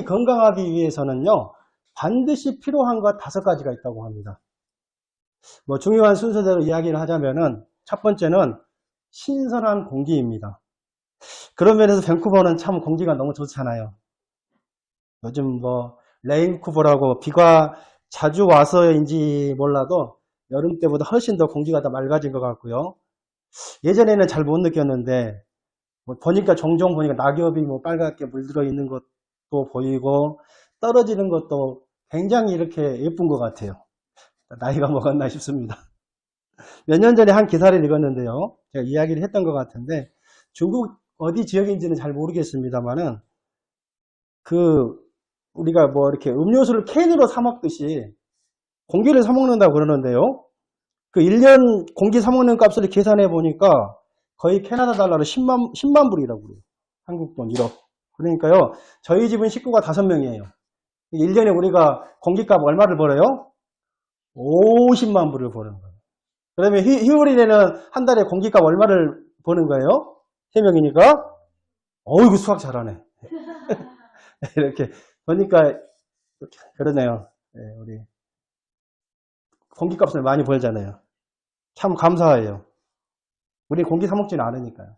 건강하기 위해서는요, 반드시 필요한 것 5가지가 있다고 합니다. 뭐 중요한 순서대로 이야기를 하자면은 첫 번째는 신선한 공기입니다. 그런 면에서 밴쿠버는 참 공기가 너무 좋잖아요. 요즘 뭐 레인쿠버라고 비가 자주 와서인지 몰라도 여름 때보다 훨씬 더 공기가 더 맑아진 것 같고요. 예전에는 잘 못 느꼈는데 뭐 보니까 종종 보니까 낙엽이 뭐 빨갛게 물들어 있는 것도 보이고 떨어지는 것도 굉장히 이렇게 예쁜 것 같아요. 나이가 먹었나 싶습니다. 몇 년 전에 한 기사를 읽었는데요. 제가 이야기를 했던 것 같은데 중국 어디 지역인지는 잘 모르겠습니다만은 우리가 뭐 이렇게 음료수를 캔으로 사 먹듯이 공기를 사 먹는다고 그러는데요. 1년 공기 사 먹는 값을 계산해 보니까 거의 캐나다 달러로 10만 불이라고 그래요. 한국 돈 1억. 그러니까요. 저희 집은 식구가 5명이에요. 1년에 우리가 공기값 얼마를 벌어요? 50만 불을 버는 거예요. 그러면 희울이네는 한 달에 공기값 얼마를 버는 거예요? 3명이니까? 어이구, 수학 잘하네. 이렇게 보니까 그러네요. 네, 우리 공기값을 많이 벌잖아요. 참 감사해요. 우리 공기 사 먹지는 않으니까요.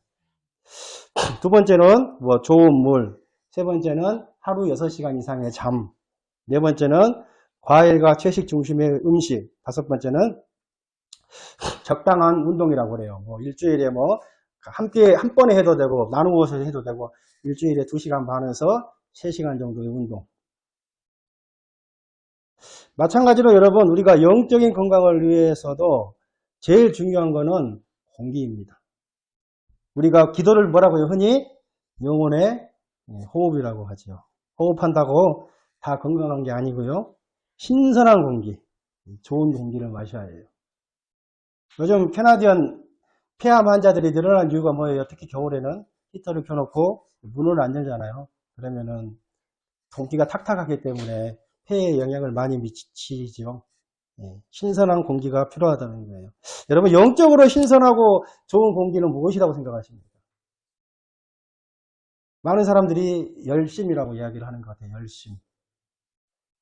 두 번째는 뭐 좋은 물, 세 번째는 하루 6시간 이상의 잠, 네 번째는 과일과 채식 중심의 음식, 다섯 번째는 적당한 운동이라고 그래요. 뭐 일주일에 뭐 함께 한 번에 해도 되고 나누어서 해도 되고 일주일에 2시간 반에서 3시간 정도의 운동. 마찬가지로 여러분 우리가 영적인 건강을 위해서도 제일 중요한 거는 공기입니다. 우리가 기도를 뭐라고요? 흔히 영혼의 호흡이라고 하죠. 호흡한다고 다 건강한 게 아니고요. 신선한 공기, 좋은 공기를 마셔야 해요. 요즘 캐나디언 폐암 환자들이 늘어난 이유가 뭐예요? 특히 겨울에는 히터를 켜놓고 문을 안 열잖아요. 그러면은 공기가 탁탁하기 때문에 폐에 영향을 많이 미치죠. 신선한 공기가 필요하다는 거예요. 여러분 영적으로 신선하고 좋은 공기는 무엇이라고 생각하십니까? 많은 사람들이 열심이라고 이야기를 하는 것 같아요. 열심.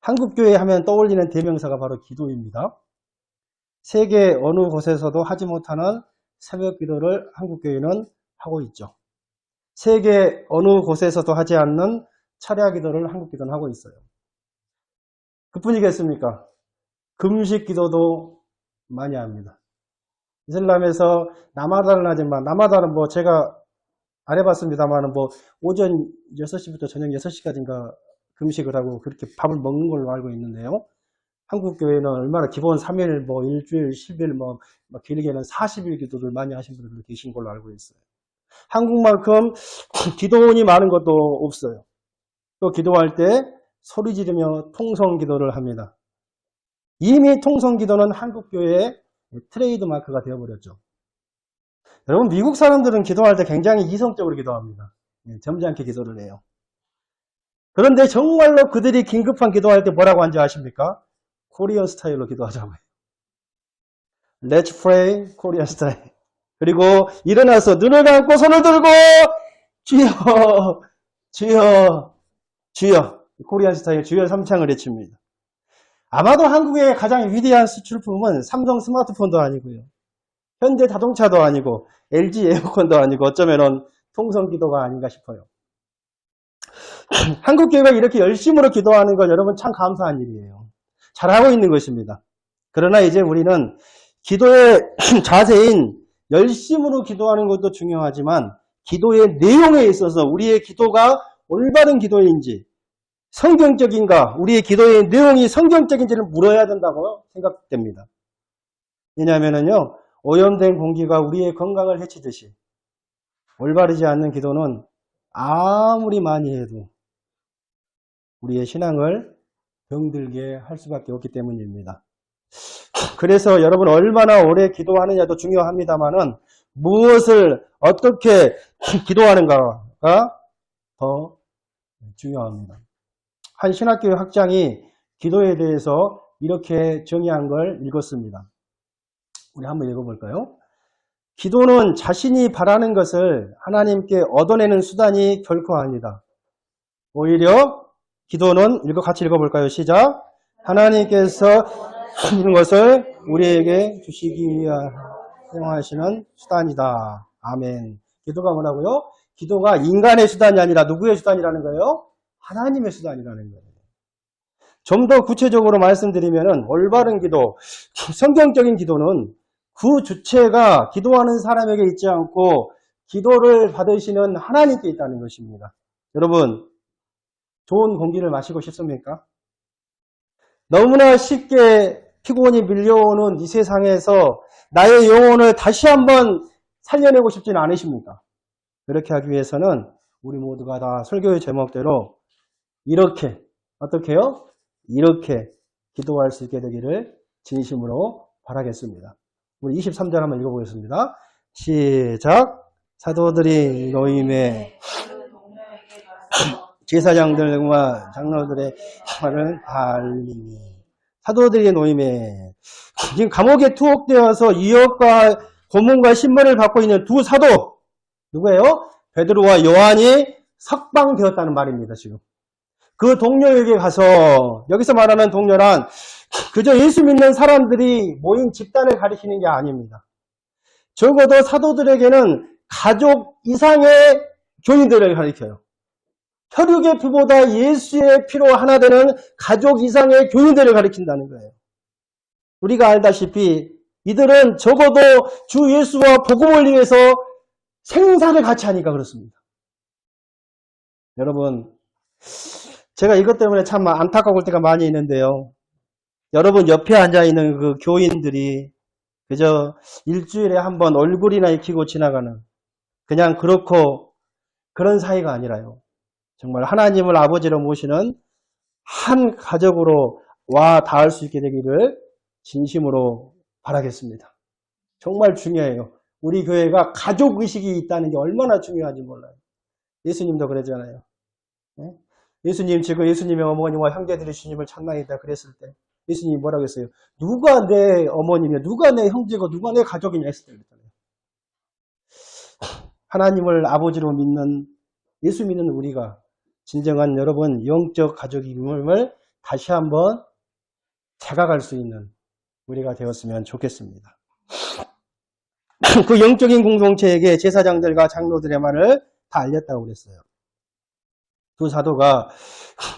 한국교회 하면 떠올리는 대명사가 바로 기도입니다. 세계 어느 곳에서도 하지 못하는 새벽 기도를 한국교회는 하고 있죠. 세계 어느 곳에서도 하지 않는 철야 기도를 한국교회는 하고 있어요. 그뿐이겠습니까? 금식 기도도 많이 합니다. 이슬람에서 나마다는 하지만 나마다는 뭐 제가 안 해봤습니다만 뭐 오전 6시부터 저녁 6시까지인가 금식을 하고 그렇게 밥을 먹는 걸로 알고 있는데요. 한국 교회는 얼마나 기본 3일 뭐 일주일 10일 뭐 길게는 40일 기도를 많이 하신 분들 계신 걸로 알고 있어요. 한국만큼 기도원이 많은 것도 없어요. 또 기도할 때 소리 지르며 통성 기도를 합니다. 이미 통성 기도는 한국 교회의 트레이드 마크가 되어버렸죠. 여러분 미국 사람들은 기도할 때 굉장히 이성적으로 기도합니다. 점잖게 기도를 해요. 그런데 정말로 그들이 긴급한 기도할 때 뭐라고 하는지 아십니까? 코리안 스타일로 기도하자고요. Let's pray, 코리안 스타일. 그리고 일어나서 눈을 감고 손을 들고 주여, 주여, 주여. 코리안 스타일 주여 3창을 외칩니다. 아마도 한국의 가장 위대한 수출품은 삼성 스마트폰도 아니고요. 현대 자동차도 아니고 LG 에어컨도 아니고 어쩌면 통성기도가 아닌가 싶어요. 한국교회가 이렇게 열심으로 기도하는 건 여러분 참 감사한 일이에요. 잘하고 있는 것입니다. 그러나 이제 우리는 기도의 자세인 열심으로 기도하는 것도 중요하지만 기도의 내용에 있어서 우리의 기도가 올바른 기도인지 성경적인가 우리의 기도의 내용이 성경적인지를 물어야 된다고 생각됩니다. 왜냐하면요 오염된 공기가 우리의 건강을 해치듯이 올바르지 않는 기도는 아무리 많이 해도 우리의 신앙을 병들게 할 수밖에 없기 때문입니다. 그래서 여러분 얼마나 오래 기도하느냐도 중요합니다만은 무엇을 어떻게 기도하는가가 더 중요합니다. 한 신학교의 학장이 기도에 대해서 이렇게 정의한 걸 읽었습니다. 우리 한번 읽어볼까요? 기도는 자신이 바라는 것을 하나님께 얻어내는 수단이 결코 아니다. 오히려 기도는 같이 읽어볼까요? 시작. 하나님께서 이런 것을 우리에게 주시기 위하여 사용하시는 수단이다. 아멘. 기도가 뭐라고요? 기도가 인간의 수단이 아니라 누구의 수단이라는 거예요? 하나님의 수단이라는 거예요. 좀 더 구체적으로 말씀드리면 올바른 기도, 성경적인 기도는 그 주체가 기도하는 사람에게 있지 않고 기도를 받으시는 하나님께 있다는 것입니다. 여러분, 좋은 공기를 마시고 싶습니까? 너무나 쉽게 피곤이 밀려오는 이 세상에서 나의 영혼을 다시 한번 살려내고 싶지는 않으십니까? 그렇게 하기 위해서는 우리 모두가 다 설교의 제목대로 이렇게, 어떻게요? 이렇게 기도할 수 있게 되기를 진심으로 바라겠습니다. 우리 23절 한번 읽어보겠습니다. 시작. 사도들이 노임에 제사장들과 장로들의 말을 알리니. 사도들이 노임에 지금 감옥에 투옥되어서 유혹과 고문과 신문을 받고 있는 두 사도 누구예요? 베드로와 요한이 석방되었다는 말입니다. 지금 그 동료에게 가서, 여기서 말하는 동료란 그저 예수 믿는 사람들이 모인 집단을 가리키는 게 아닙니다. 적어도 사도들에게는 가족 이상의 교인들을 가리켜요. 혈육의 피보다 예수의 피로 하나 되는 가족 이상의 교인들을 가리킨다는 거예요. 우리가 알다시피 이들은 적어도 주 예수와 복음을 위해서 생사를 같이 하니까 그렇습니다. 여러분, 제가 이것 때문에 참 안타까울 때가 많이 있는데요. 여러분 옆에 앉아있는 그 교인들이 그저 일주일에 한 번 얼굴이나 익히고 지나가는 그냥 그렇고 그런 사이가 아니라요. 정말 하나님을 아버지로 모시는 한 가족으로 와 닿을 수 있게 되기를 진심으로 바라겠습니다. 정말 중요해요. 우리 교회가 가족의식이 있다는 게 얼마나 중요한지 몰라요. 예수님도 그러잖아요. 네? 예수님, 지금 예수님의 어머니와 형제들이 주님을 찬양했다 그랬을 때 예수님이 뭐라고 했어요? 누가 내 어머니며 누가 내 형제고 누가 내 가족이냐 했을 때 그랬잖아요. 하나님을 아버지로 믿는, 예수 믿는 우리가 진정한 여러분 영적 가족임을 다시 한번 자각할 수 있는 우리가 되었으면 좋겠습니다. 그 영적인 공동체에게 제사장들과 장로들의 말을 다 알렸다고 그랬어요. 두 사도가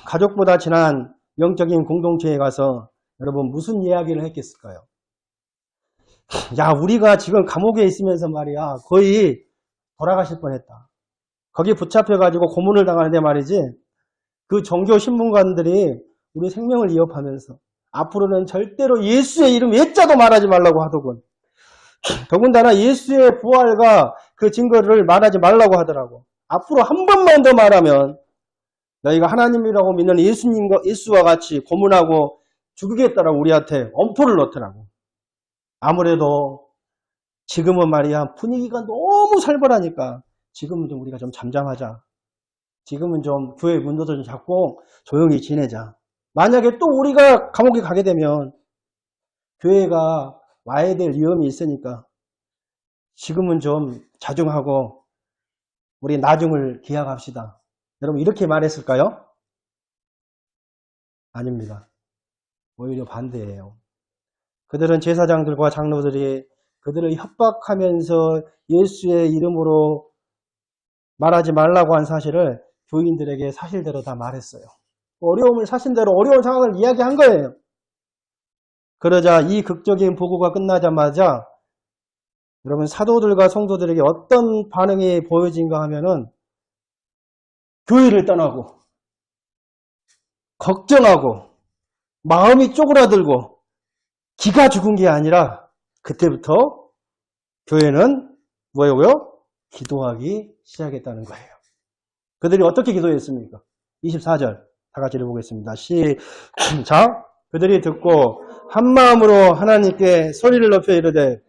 가족보다 친한 영적인 공동체에 가서 여러분 무슨 이야기를 했겠을까요? 야, 우리가 지금 감옥에 있으면서 말이야 거의 돌아가실 뻔했다. 거기 붙잡혀가지고 고문을 당하는데 말이지, 그 종교 신문관들이 우리 생명을 위협하면서 앞으로는 절대로 예수의 이름 예자도 말하지 말라고 하더군. 더군다나 예수의 부활과 그 증거를 말하지 말라고 하더라고. 앞으로 한 번만 더 말하면 너희가 하나님이라고 믿는 예수와 같이 고문하고 죽이겠다라고 우리한테 엄포를 넣더라고. 아무래도 지금은 말이야 분위기가 너무 살벌하니까 지금은 좀 우리가 좀 잠잠하자. 지금은 좀 교회 문도 좀 잡고 조용히 지내자. 만약에 또 우리가 감옥에 가게 되면 교회가 와야 될 위험이 있으니까 지금은 좀 자중하고 우리 나중을 기약합시다. 여러분 이렇게 말했을까요? 아닙니다. 오히려 반대예요. 그들은 제사장들과 장로들이 그들을 협박하면서 예수의 이름으로 말하지 말라고 한 사실을 교인들에게 사실대로 다 말했어요. 어려움을 사실대로 어려운 상황을 이야기한 거예요. 그러자 이 극적인 보고가 끝나자마자 여러분 사도들과 성도들에게 어떤 반응이 보여진가 하면은 교회를 떠나고 걱정하고 마음이 쪼그라들고 기가 죽은 게 아니라 그때부터 교회는 뭐예요? 기도하기 시작했다는 거예요. 그들이 어떻게 기도했습니까? 24절 다 같이 읽어보겠습니다. 시작. 그들이 듣고 한 마음으로 하나님께 소리를 높여 이르되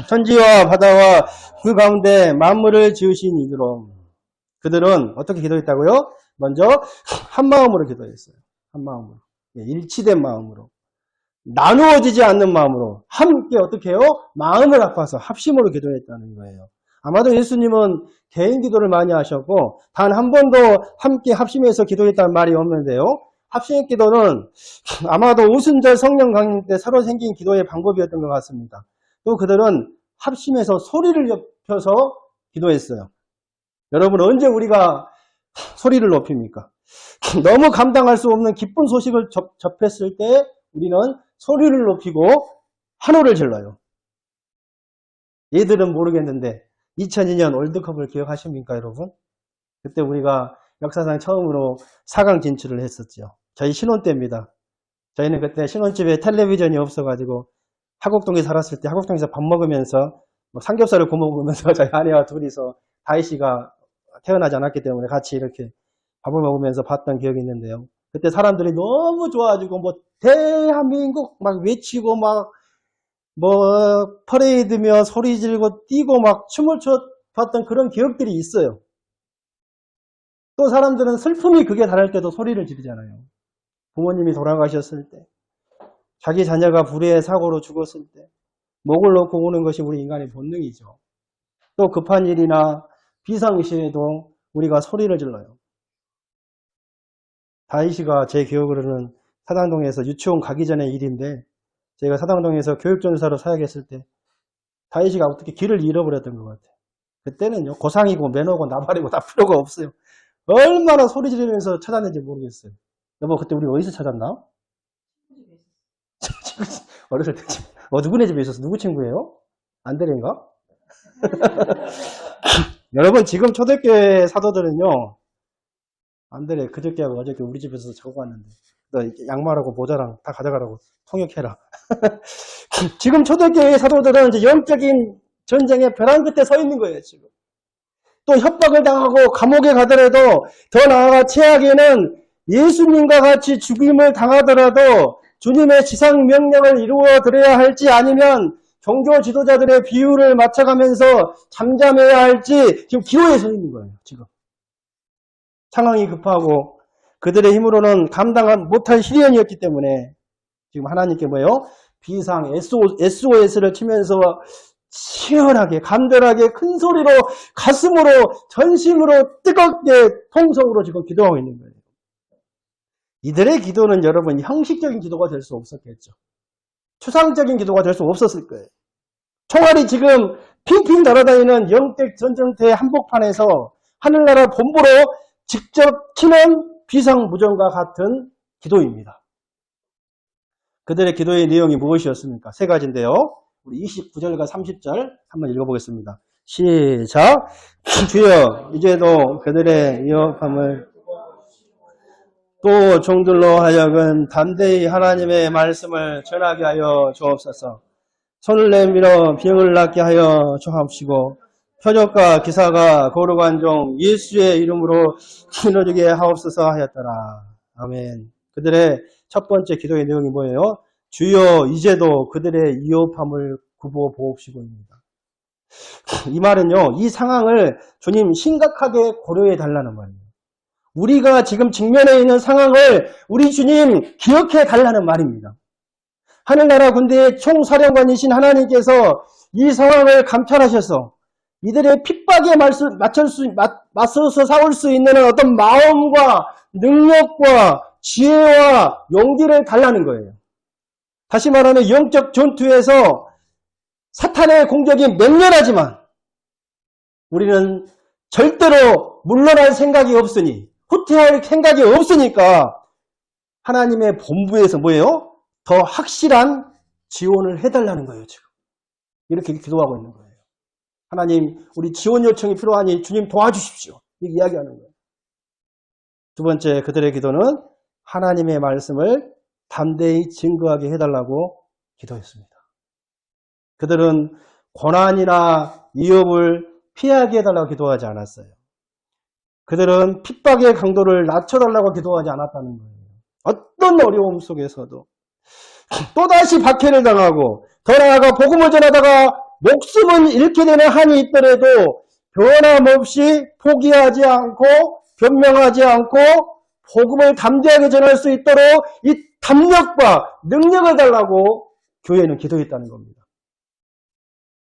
천지와 바다와 그 가운데 만물을 지으신 이들로. 그들은 어떻게 기도했다고요? 먼저 한 마음으로 기도했어요. 한 마음으로. 일치된 마음으로. 나누어지지 않는 마음으로 함께 어떻게 해요? 마음을 합해서 합심으로 기도했다는 거예요. 아마도 예수님은 개인 기도를 많이 하셨고 단 한 번도 함께 합심해서 기도했다는 말이 없는데요. 합심 기도는 아마도 오순절 성령 강림 때 새로 생긴 기도의 방법이었던 것 같습니다. 또 그들은 합심해서 소리를 높여서 기도했어요. 여러분 언제 우리가 소리를 높입니까? 너무 감당할 수 없는 기쁜 소식을 접했을 때 우리는 소리를 높이고 환호를 질러요. 얘들은 모르겠는데 2002년 월드컵을 기억하십니까 여러분? 그때 우리가 역사상 처음으로 4강 진출을 했었죠. 저희 신혼 때입니다. 저희는 그때 신혼집에 텔레비전이 없어가지고 하곡동에 살았을 때 하곡동에서 밥 먹으면서 삼겹살을 구워 먹으면서 저희 아내와 둘이서 다희 씨가 태어나지 않았기 때문에 같이 이렇게 밥을 먹으면서 봤던 기억이 있는데요. 그때 사람들이 너무 좋아가지고 대한민국 막 외치고 막 퍼레이드며 소리 지르고 뛰고 막 춤을 췄던 그런 기억들이 있어요. 또 사람들은 슬픔이 극에 달할 때도 소리를 지르잖아요. 부모님이 돌아가셨을 때, 자기 자녀가 불의의 사고로 죽었을 때 목을 놓고 우는 것이 우리 인간의 본능이죠. 또 급한 일이나 비상시에도 우리가 소리를 질러요. 다희 씨가 제 기억으로는 사당동에서 유치원 가기 전의 일인데 제가 사당동에서 교육전사로 사역했을 때 다희 씨가 어떻게 길을 잃어버렸던 것 같아요. 그때는요 고상이고 매너고 나발이고 다 필요가 없어요. 얼마나 소리 지르면서 찾았는지 모르겠어요. 여보 그때 우리 어디서 찾았나? 어렸을 때 누구네 집에 있었어? 누구 친구예요? 안드레인가? 여러분 지금 초대교회 사도들은요 안드레 그저께하고 어저께 우리 집에서 적어봤는데 너 양말하고 모자랑 다 가져가라고 통역해라. 지금 초대교회 사도들은 이제 영적인 전쟁의 벼랑 끝에 서 있는 거예요 지금. 또 협박을 당하고 감옥에 가더라도 더 나아가 최악에는 예수님과 같이 죽임을 당하더라도 주님의 지상 명령을 이루어 드려야 할지 아니면 종교 지도자들의 비유를 맞춰가면서 잠잠해야 할지 지금 기로에 서 있는 거예요 지금. 상황이 급하고 그들의 힘으로는 감당 못할 시련이었기 때문에 지금 하나님께 뭐예요? 비상 SOS를 치면서 치열하게 간절하게 큰 소리로 가슴으로 전심으로 뜨겁게 통성으로 지금 기도하고 있는 거예요. 이들의 기도는 여러분 형식적인 기도가 될 수 없었겠죠. 추상적인 기도가 될 수 없었을 거예요. 총알이 지금 핑핑 날아다니는 영적 전쟁터의 한복판에서 하늘나라 본부로 직접 치는 비상무전과 같은 기도입니다. 그들의 기도의 내용이 무엇이었습니까? 세 가지인데요. 우리 29절과 30절 한번 읽어보겠습니다. 시작! 주여 이제도 그들의 위협함을 또 종들로 하여금 담대히 하나님의 말씀을 전하게 하여 주옵소서. 손을 내밀어 병을 낫게 하여 주옵시고 표적과 기사가 거룩한 종 예수의 이름으로 이루어지게 하옵소서 하였더라. 아멘. 그들의 첫 번째 기도의 내용이 뭐예요? 주여 이제도 그들의 위협함을 굽어 보옵시고입니다. 이 말은요, 이 상황을 주님 심각하게 고려해 달라는 말이에요. 우리가 지금 직면해 있는 상황을 우리 주님 기억해 달라는 말입니다. 하늘나라 군대의 총사령관이신 하나님께서 이 상황을 감찰하셔서 이들의 핍박에 맞서서 싸울 수 있는 어떤 마음과 능력과 지혜와 용기를 달라는 거예요. 다시 말하면 영적 전투에서 사탄의 공격이 맹렬하지만 우리는 절대로 물러날 생각이 없으니 후퇴할 생각이 없으니까 하나님의 본부에서 뭐예요? 더 확실한 지원을 해달라는 거예요. 지금 이렇게 기도하고 있는 거예요. 하나님 우리 지원 요청이 필요하니 주님 도와주십시오. 이렇게 이야기하는 거예요. 두 번째 그들의 기도는 하나님의 말씀을 담대히 증거하게 해달라고 기도했습니다. 그들은 고난이나 위협을 피하게 해달라고 기도하지 않았어요. 그들은 핍박의 강도를 낮춰달라고 기도하지 않았다는 거예요. 어떤 어려움 속에서도 또다시 박해를 당하고 더 나아가 복음을 전하다가 목숨을 잃게 되는 한이 있더라도 변함없이 포기하지 않고 변명하지 않고 복음을 담대하게 전할 수 있도록 이 담력과 능력을 달라고 교회는 기도했다는 겁니다.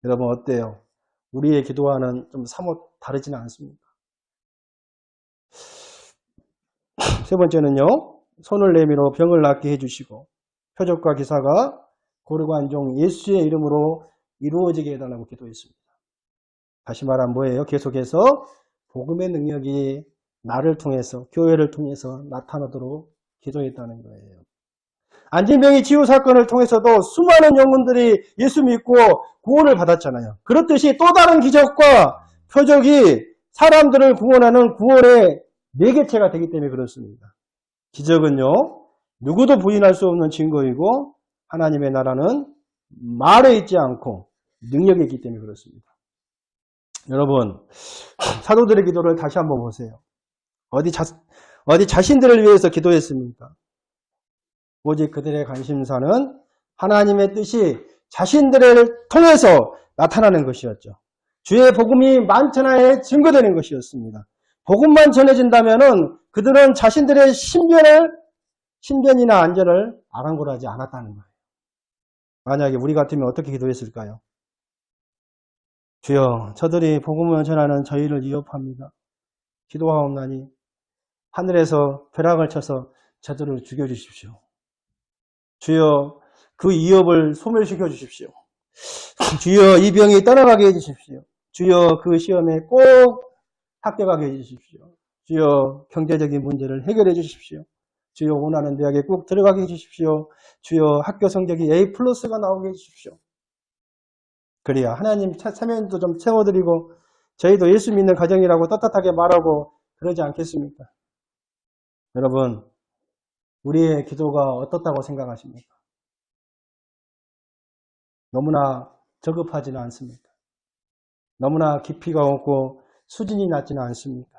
여러분 어때요? 우리의 기도와는 좀 사뭇 다르지는 않습니다. 세 번째는요, 손을 내밀어 병을 낫게 해주시고 표적과 기사가 고르고 한 종 예수의 이름으로 이루어지게 해달라고 기도했습니다. 다시 말하면 뭐예요? 계속해서 복음의 능력이 나를 통해서, 교회를 통해서 나타나도록 기도했다는 거예요. 안진병이 치유 사건을 통해서도 수많은 영혼들이 예수 믿고 구원을 받았잖아요. 그렇듯이 또 다른 기적과 표적이 사람들을 구원하는 구원의 매개체가 되기 때문에 그렇습니다. 기적은요, 누구도 부인할 수 없는 증거이고 하나님의 나라는 말에 있지 않고 능력이 있기 때문에 그렇습니다. 여러분, 사도들의 기도를 다시 한번 보세요. 어디 자신들을 위해서 기도했습니까? 오직 그들의 관심사는 하나님의 뜻이 자신들을 통해서 나타나는 것이었죠. 주의 복음이 만천하에 증거되는 것이었습니다. 복음만 전해진다면 그들은 자신들의 신변이나 안전을 아랑곳하지 않았다는 거예요. 만약에 우리 같으면 어떻게 기도했을까요? 주여, 저들이 복음을 전하는 저희를 위협합니다. 기도하옵나니 하늘에서 벼락을 쳐서 저들을 죽여주십시오. 주여, 그 위협을 소멸시켜 주십시오. 주여, 이 병이 떠나가게 해주십시오. 주여, 그 시험에 꼭 합격하게 해주십시오. 주여, 경제적인 문제를 해결해 주십시오. 주여, 원하는 대학에 꼭 들어가게 해주십시오. 주여, 학교 성적이 A+가 나오게 해주십시오. 그래야 하나님 사명도 좀 채워드리고 저희도 예수 믿는 가정이라고 떳떳하게 말하고 그러지 않겠습니까? 여러분, 우리의 기도가 어떻다고 생각하십니까? 너무나 저급하지는 않습니까? 너무나 깊이가 없고 수준이 낮지는 않습니까?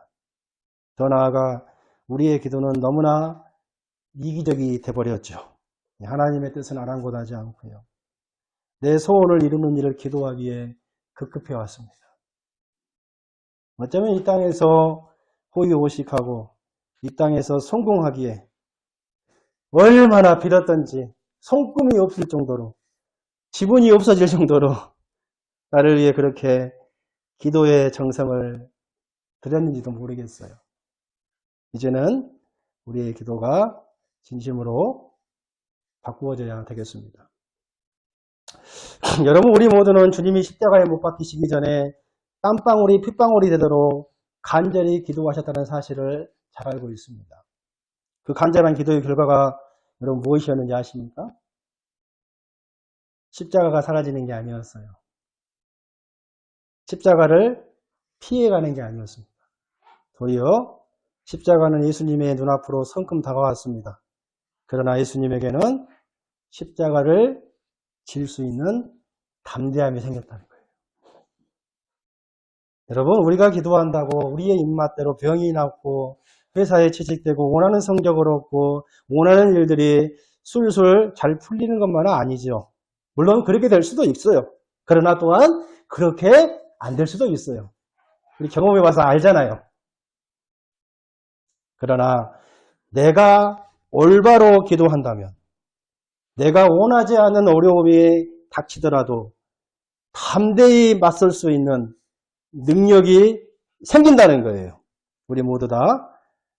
더 나아가 우리의 기도는 너무나 이기적이 돼버렸죠. 하나님의 뜻은 아랑곳하지 않고요. 내 소원을 이루는 일을 기도하기에 급급해 왔습니다. 어쩌면 이 땅에서 호의호식하고 이 땅에서 성공하기에 얼마나 빌었던지 손금이 없을 정도로 지분이 없어질 정도로 나를 위해 그렇게 기도의 정성을 드렸는지도 모르겠어요. 이제는 우리의 기도가 진심으로 바꾸어져야 되겠습니다. 여러분, 우리 모두는 주님이 십자가에 못 박히시기 전에 땀방울이 핏방울이 되도록 간절히 기도하셨다는 사실을 잘 알고 있습니다. 그 간절한 기도의 결과가 여러분 무엇이었는지 아십니까? 십자가가 사라지는 게 아니었어요. 십자가를 피해가는 게 아니었습니다. 도리어 십자가는 예수님의 눈앞으로 성큼 다가왔습니다. 그러나 예수님에게는 십자가를 질 수 있는 담대함이 생겼다는 거예요. 여러분, 우리가 기도한다고 우리의 입맛대로 병이 낫고 회사에 취직되고 원하는 성적을 얻고 원하는 일들이 술술 잘 풀리는 것만은 아니죠. 물론 그렇게 될 수도 있어요. 그러나 또한 그렇게 안 될 수도 있어요. 우리 경험해봐서 알잖아요. 그러나 내가 올바로 기도한다면 내가 원하지 않는 어려움이 닥치더라도 담대히 맞설 수 있는 능력이 생긴다는 거예요. 우리 모두 다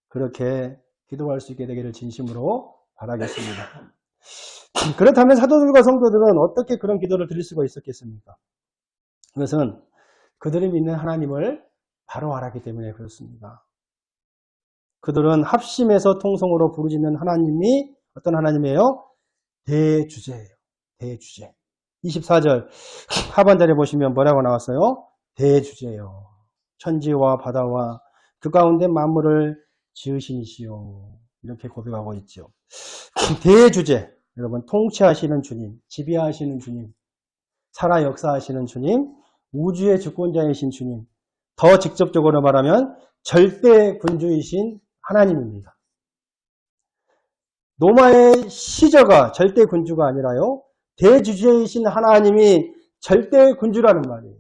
그렇게 기도할 수 있게 되기를 진심으로 바라겠습니다. 그렇다면 사도들과 성도들은 어떻게 그런 기도를 드릴 수가 있었겠습니까? 그것은 그들이 믿는 하나님을 바로 알았기 때문에 그렇습니다. 그들은 합심해서 통성으로 부르짖는 하나님이 어떤 하나님이에요? 대주제예요. 대주제. 24절 하반절에 보시면 뭐라고 나왔어요? 대주제요. 천지와 바다와 그 가운데 만물을 지으신 이시요. 이렇게 고백하고 있죠. 대주제. 여러분, 통치하시는 주님, 지배하시는 주님, 살아 역사하시는 주님, 우주의 주권자이신 주님, 더 직접적으로 말하면 절대 군주이신 하나님입니다. 로마의 시저가 절대 군주가 아니라요, 대주제이신 하나님이 절대 군주라는 말이에요.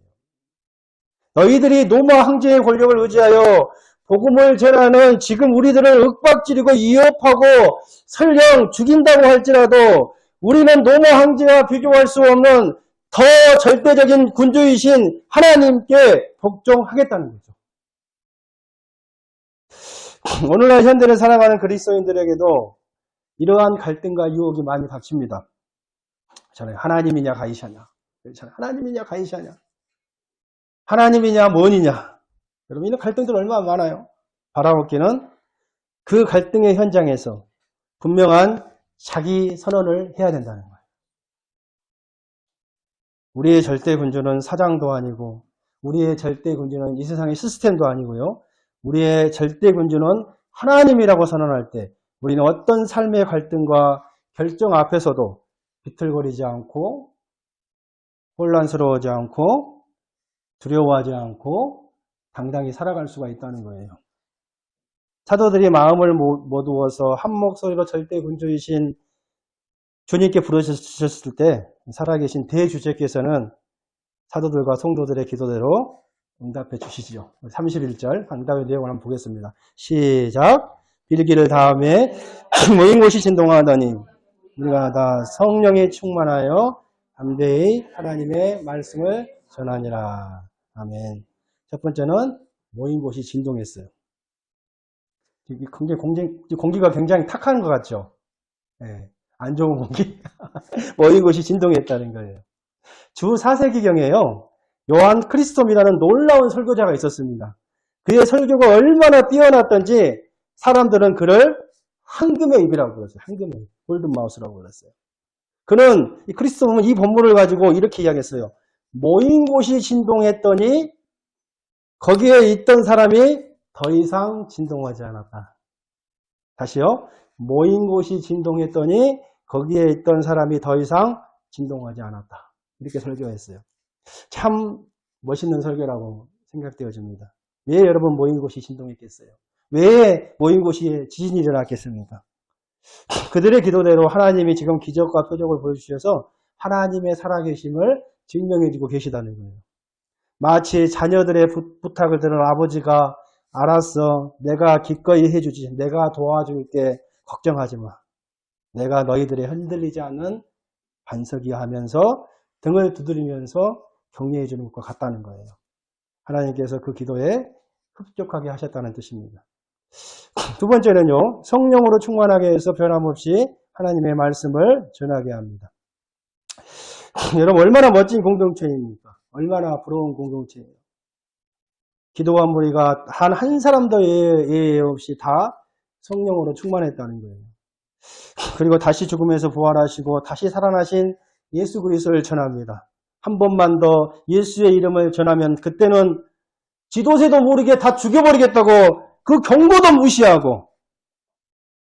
너희들이 로마 황제의 권력을 의지하여 복음을 전하는 지금 우리들을 윽박지르고 위협하고 설령 죽인다고 할지라도 우리는 로마 황제와 비교할 수 없는 더 절대적인 군주이신 하나님께 복종하겠다는 거죠. 오늘날 현대를 살아가는 그리스도인들에게도 이러한 갈등과 유혹이 많이 닥칩니다. 저는 하나님이냐 가이샤냐, 하나님이냐 가이샤냐, 하나님이냐 뭔이냐. 여러분, 이런 갈등들 얼마나 많아요. 바라옵기는 그 갈등의 현장에서 분명한 자기 선언을 해야 된다는 거예요. 우리의 절대 군주는 사장도 아니고, 우리의 절대 군주는 이 세상의 시스템도 아니고요. 우리의 절대 군주는 하나님이라고 선언할 때 우리는 어떤 삶의 갈등과 결정 앞에서도 비틀거리지 않고, 혼란스러워하지 않고, 두려워하지 않고 당당히 살아갈 수가 있다는 거예요. 사도들이 마음을 모두어서 한 목소리로 절대 군주이신 주님께 부르셨을 때 살아계신 대주제께서는 사도들과 성도들의 기도대로 응답해 주시죠. 31절 응답의 내용을 한번 보겠습니다. 시작. 빌기를 다음에 모인 곳이 진동하더니 우리가 다 성령에 충만하여 담대히 하나님의 말씀을 전하니라. 아멘. 첫 번째는 모인 곳이 진동했어요. 공기가 굉장히 탁한 것 같죠? 네, 안 좋은 공기. 모인 곳이 진동했다는 거예요. 주 4세기경에요. 요한 크리스톰이라는 놀라운 설교자가 있었습니다. 그의 설교가 얼마나 뛰어났던지 사람들은 그를 황금의 입이라고 불렀어요. 황금의 입, 골든마우스라고 불렀어요. 그는 이 크리스톰은 이 본문을 가지고 이렇게 이야기했어요. 모인 곳이 진동했더니 거기에 있던 사람이 더 이상 진동하지 않았다. 다시요. 모인 곳이 진동했더니 거기에 있던 사람이 더 이상 진동하지 않았다. 이렇게 설교했어요. 참 멋있는 설교라고 생각되어집니다. 왜 여러분 모인 곳이 진동했겠어요? 왜 모인 곳이 지진이 일어났겠습니까? 그들의 기도대로 하나님이 지금 기적과 표적을 보여주셔서 하나님의 살아계심을 증명해주고 계시다는 거예요. 마치 자녀들의 부탁을 들은 아버지가 알았어, 내가 기꺼이 해주지, 내가 도와줄게, 걱정하지 마. 내가 너희들의 흔들리지 않는 반석이야 하면서 등을 두드리면서 격려해 주는 것과 같다는 거예요. 하나님께서 그 기도에 흡족하게 하셨다는 뜻입니다. 두 번째는요, 성령으로 충만하게 해서 변함없이 하나님의 말씀을 전하게 합니다. 여러분, 얼마나 멋진 공동체입니까? 얼마나 부러운 공동체예요. 기도와 무리가 한 사람도 예외 없이 다 성령으로 충만했다는 거예요. 그리고 다시 죽음에서 부활하시고 다시 살아나신 예수 그리스도를 전합니다. 한 번만 더 예수의 이름을 전하면 그때는 지도새도 모르게 다 죽여버리겠다고 그 경고도 무시하고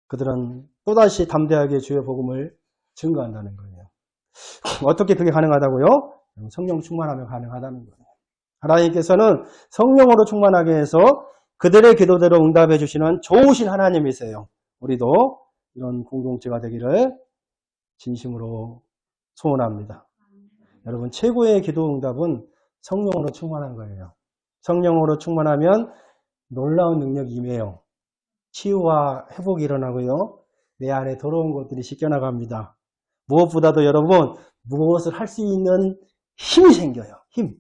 그들은 또다시 담대하게 주의 복음을 증거한다는 거예요. 어떻게 그게 가능하다고요? 성령 충만하면 가능하다는 거예요. 하나님께서는 성령으로 충만하게 해서 그들의 기도대로 응답해 주시는 좋으신 하나님이세요. 우리도 이런 공동체가 되기를 진심으로 소원합니다. 여러분, 최고의 기도 응답은 성령으로 충만한 거예요. 성령으로 충만하면 놀라운 능력이 임해요. 치유와 회복이 일어나고요. 내 안에 더러운 것들이 씻겨나갑니다. 무엇보다도 여러분, 무엇을 할 수 있는 힘이 생겨요. 힘.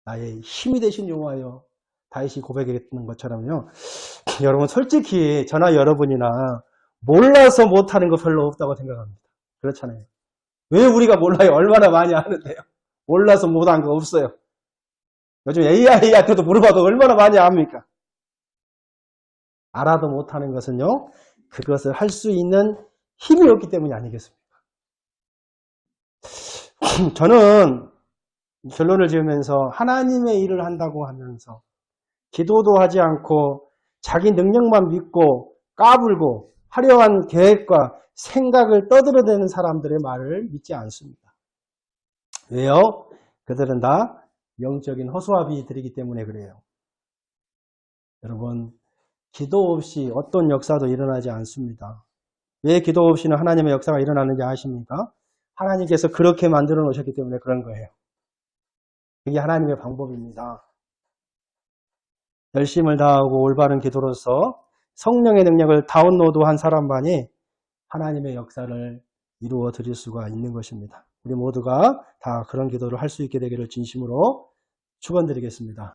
나의 힘이 되신 여호와여. 다윗이 고백했던 것처럼요. 여러분, 솔직히 저나 여러분이나 몰라서 못하는 거 별로 없다고 생각합니다. 그렇잖아요. 왜 우리가 몰라요? 얼마나 많이 아는데요. 몰라서 못한 거 없어요. 요즘 AI한테도 물어봐도 얼마나 많이 압니까? 알아도 못하는 것은요, 그것을 할 수 있는 힘이 없기 때문이 아니겠습니까? 저는 결론을 지으면서 하나님의 일을 한다고 하면서 기도도 하지 않고 자기 능력만 믿고 까불고 화려한 계획과 생각을 떠들어대는 사람들의 말을 믿지 않습니다. 왜요? 그들은 다 영적인 허수아비들이기 때문에 그래요. 여러분, 기도 없이 어떤 역사도 일어나지 않습니다. 왜 기도 없이는 하나님의 역사가 일어나는지 아십니까? 하나님께서 그렇게 만들어 놓으셨기 때문에 그런 거예요. 그게 하나님의 방법입니다. 열심을 다하고 올바른 기도로서 성령의 능력을 다운로드한 사람만이 하나님의 역사를 이루어 드릴 수가 있는 것입니다. 우리 모두가 다 그런 기도를 할 수 있게 되기를 진심으로 축원드리겠습니다.